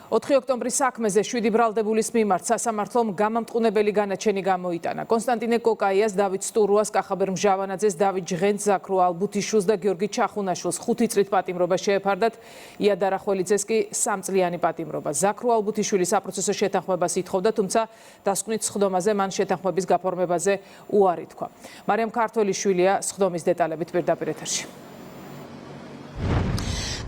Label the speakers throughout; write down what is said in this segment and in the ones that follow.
Speaker 1: 4 ოქტომბრის საქმეზე 7 ბრალდებულის მიმართ სასამართლომ გამამტყუნებელი განაჩენი გამოიტანა. კონსტანტინე კოკაიას, დავით სტურუას, კახაბერ მჟავანაძეს, დავით ჟღენც, ზაქრო ალბუთიშვილს და გიორგი ჩახუნაშვილს 5 წლით პატიმრობა შეეფარდათ. ია დარახველიძეს კი 3 წლიანი პატიმრობა. ზაქრო ალბუთიშვილი საპროცესო შეთანხმებას ითხოვდა, თუმცა დასკვნით სხდომაზე მან შეთანხმების გაფორმებაზე უარი თქვა. მარიამ ქართველიშვილია სხდომის დეტალებით პირდაპირ ეთერში.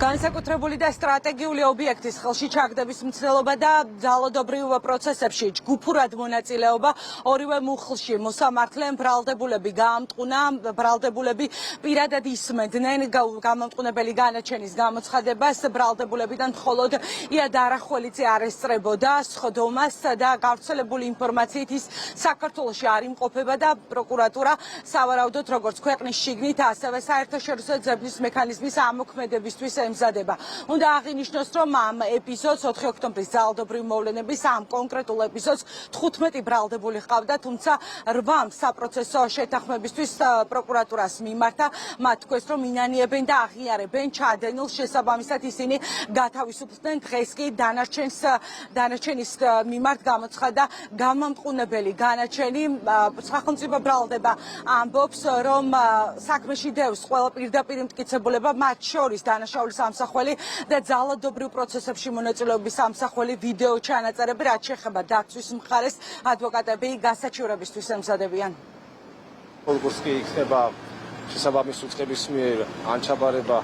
Speaker 2: განსაკუთრებული და სტრატეგიული ობიექტის ხელში ჩაგდების მცდელობა და ძალადობრივ პროცესებში ჯგუფურად მონაწილეობა ორივე მუხლში მოსამართლემ ბრალდებულები გაამტყუნა, ბრალდებულები პირადად ისმედნენ გამამტყუნებელი განაჩენის გამოცხადებას, ბრალდებულებიდან მხოლოდ ია დარახველიძე არ ესწრებოდა სხდომას და გავრცელებული ინფორმაციით ის საქართველოში არ იმყოფება და პროკურატურა სავარაუდოდ როგორც ქვეყნის შიგნით, ასევე საერთაშორისო ძებნის მექანიზმის ამოქმედებისთვის ემზადება. უნდა აღინიშნოს, რომ ამ ეპიზოდს 4 ოქტომბრის ძალადობრივი მოვლენების ამ კონკრეტულ ეპიზოდს 15 ბრალდებული ჰყავდა, თუმცა 8 საპროცესო შეთანხმებისთვის პროკურატურას მიმართა. მათ თქვეს, რომ ინანიებენ და აღიარებენ ჩადენილს, შესაბამისად ისინი გათავისუფლდნენ. დღეს კი დანარჩენის მიმართ გამოცხადა გამამტყუნებელი განაჩენი. სახელმწიფო ბრალდება ამბობს, რომ საქმეში დევს ყველა პირდაპირ მტკიცებულება, მათ შორის დანაშაულის ამსახველი და ძალადობრივ პროცესებში მონაწილეობის ამსახველი ვიდეო ჩანაწერები, რაც შეეხება დაცვის მხარეს, ადვოკატები გასაჩივრებისთვის ემზადებიან.
Speaker 3: როგორც კი იქნება შესაბამის უწყების მიერ ანჩაბარება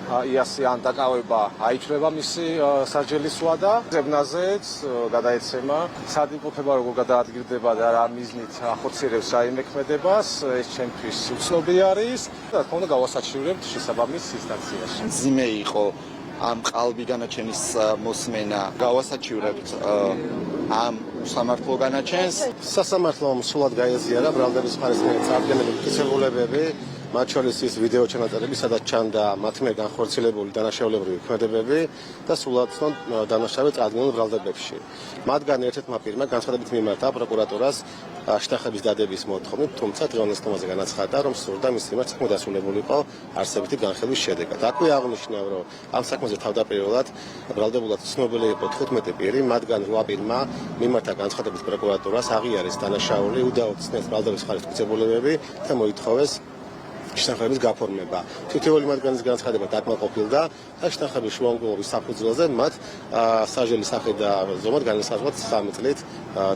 Speaker 3: იასი ან დაკავება აიჩრება მისი სასჯელის ვადა. ზებნაზეც გადაეცემა სად იმყოფება, როგორ გადაადგილდება და რა მიზნით ახორციელებს რა იმექმედებას, ეს ჩემთვის უცნობი არის და თქო უნდა გავასაჩივრებთ შესაბამის ინსტანციაში.
Speaker 4: ძიმე იყო ამ ყალბი განაჩენის მოსმენა, გავასაჩივრებთ ამ სამართლო განაჩენს.
Speaker 3: სასამართლომ სულად გაეზიარა ბრალდების მხარეს მიერ წარდგენილი მტკიცებულებები, მათ შორის ის ვიდეო ჩანაწერები, სადაც ჩანდა მათ მიერ განხორციელებული დანაშაულებრივი ქმედებები და სულად დანაშაული წარდგენილ ბრალდებებში. მათგან ერთ-ერთმა პირმა განცხადებით მიმართა პროკურატურას შეთანხმების დადების მოთხოვნით, თუმცა დღევანდელ სხდომაზე განაცხადა, რომ სურდა მის მიმართ საქმე დასრულებულიყო არსებითი განხილვის შედეგად. აქვე აღნიშნა, რომ ამ საქმეზე თავდაპირველად ბრალდებულად ცნობილი იყო 15 პირი, მათგან 8 პირმა მიმართა განცხადებით პროკურატურას აღიარეს დანაშაული, უდაოდ ცნეს ბრალდების მხარეს მტკიცებულებები და მოითხოვეს შეთანხმების გაფორმება. თითოეული მათგანის განცხადება დაკმაყოფილდა და შეთანხმების შუამდგომობის საფუძველზე მათ სასჯელის სახე და ზომად განსაზღვრა 3 წლით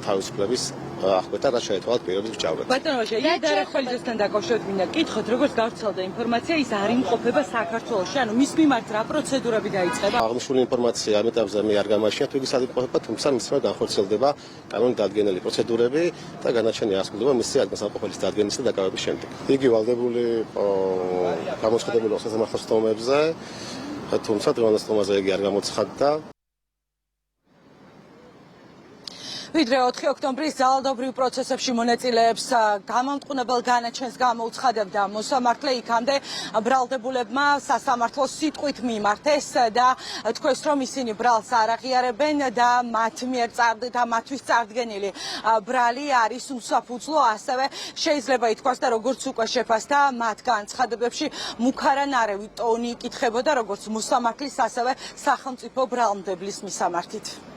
Speaker 3: თავისუფლების აღკვეთა, რაც შეეთვალათ პირობის გჭავრად.
Speaker 2: ბატონო, ია დარახველიძესთან დაკავშირებით მინდა გითხოთ, როგორც გავრცელდა ინფორმაცია, ის არ იმყოფება საქართველოში, ანუ მის მიმართ რა პროცედურები დაიწყება?
Speaker 3: აღნიშნული ინფორმაცია ამ ეტაპზე მე არ გამაჩნია, თუ იგი სად იმყოფება, თუმცა მის მიმართ განხორციელდება კანონით დადგენილი პროცედურები და განაჩენი ასრულდება მისი ადგილსამყოფელის დადგენის და დაკავების შემდეგ. იგი ვალდებული გამოცხადებული სასამართლო სხდომებზე, თუმცა დღევანდელ სხდომაზე იგი არ გამოცხადდა.
Speaker 2: ვიდრე 4 ოქტომბრის ძალადობრივ პროცესებში მონაწილეებს გამამტყუნებელ განაჩენს გამოუცხადებდა მოსამართლე, იქამდე ბრალდებულებმა სასამართლოს სიტყვით მიმართეს და თქვეს, რომ ისინი ბრალს არ აღიარებენ და მათთვის წარდგენილი ბრალი არის უსაფუძვლო, ასევე შეიძლება ითქვას და როგორც უკვე შეფასდა მათ განცხადებებში მუქარანარევი ტონი იკითხებოდა როგორც მოსამართლის, ასევე სახელმწიფო ბრალმდებლის მისამართით.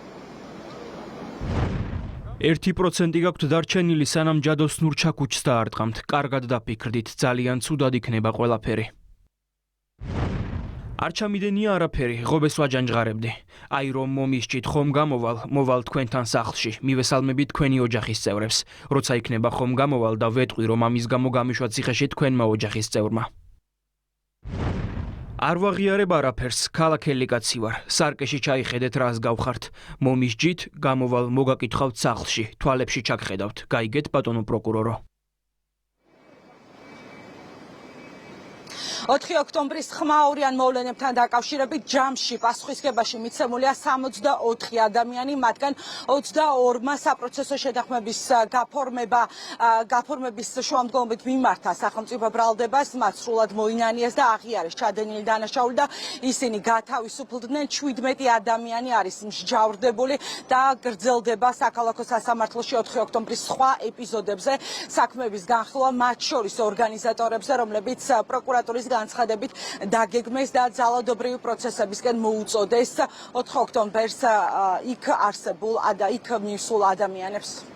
Speaker 5: 1% გაქვთ დარჩენილი, სანამ ჯადოს ნურჩაკუჩს დაარტყამთ. კარგად დაფიქრდით, ძალიან ცუდად იქნება ყველაფერი. არ ჩამიდენია არაფერი, ღობეს ვაჯანჯღარებდი. აი რომ მომისჭით ხომ მოვალ თქვენთან სახლში. მივესალმებით თქვენი ოჯახის წევრებს. როცა იქნება ხომ გამოვალ და ვეტყვი რომ ამის გამო გამიშვა ციხეში თქვენმა ოჯახის წევრმა. არ ვაღიარებ არაფერს, ქალაქელი კაცი ვარ. სარკეში ჩაიხედეთ რას გავხართ. მომისჯით, გამოვალ მოგაკითხავთ სახლში, თვალებში ჩაგხედავთ. გაიგეთ ბატონო პროკურორო.
Speaker 2: 4 ოქტომბრის ხმაურიან მოვლენებთან დაკავშირებით ჯამში პასუხისგებაში მიცემულია 64 ადამიანი, მათგან 22-მა საპროცესო შეთანხმების გაფორმების შუამდგომობით მიმართა სახელმწიფო ბრალდებას, მათ სრულად მოინანიეს და აღიარეს ჩადენილი დანაშაული და ისინი გათავისუფლდნენ. 17 ადამიანი არის მსჯავრდებული და გრძელდება საქალაქო სასამართლოში 4 ოქტომბრის სხვა ეპიზოდებზე საქმეების განხილვა, მათ შორის ორგანიზატორებზე, რომლებიც პროკურატურის პროკურატურის განცხადებით დაგეგმეს და ძალადობრივი პროცესებისკენ მოუწოდეს 4 ოქტომბერს იქ არსებულ იქ მისულ ადამიანებს.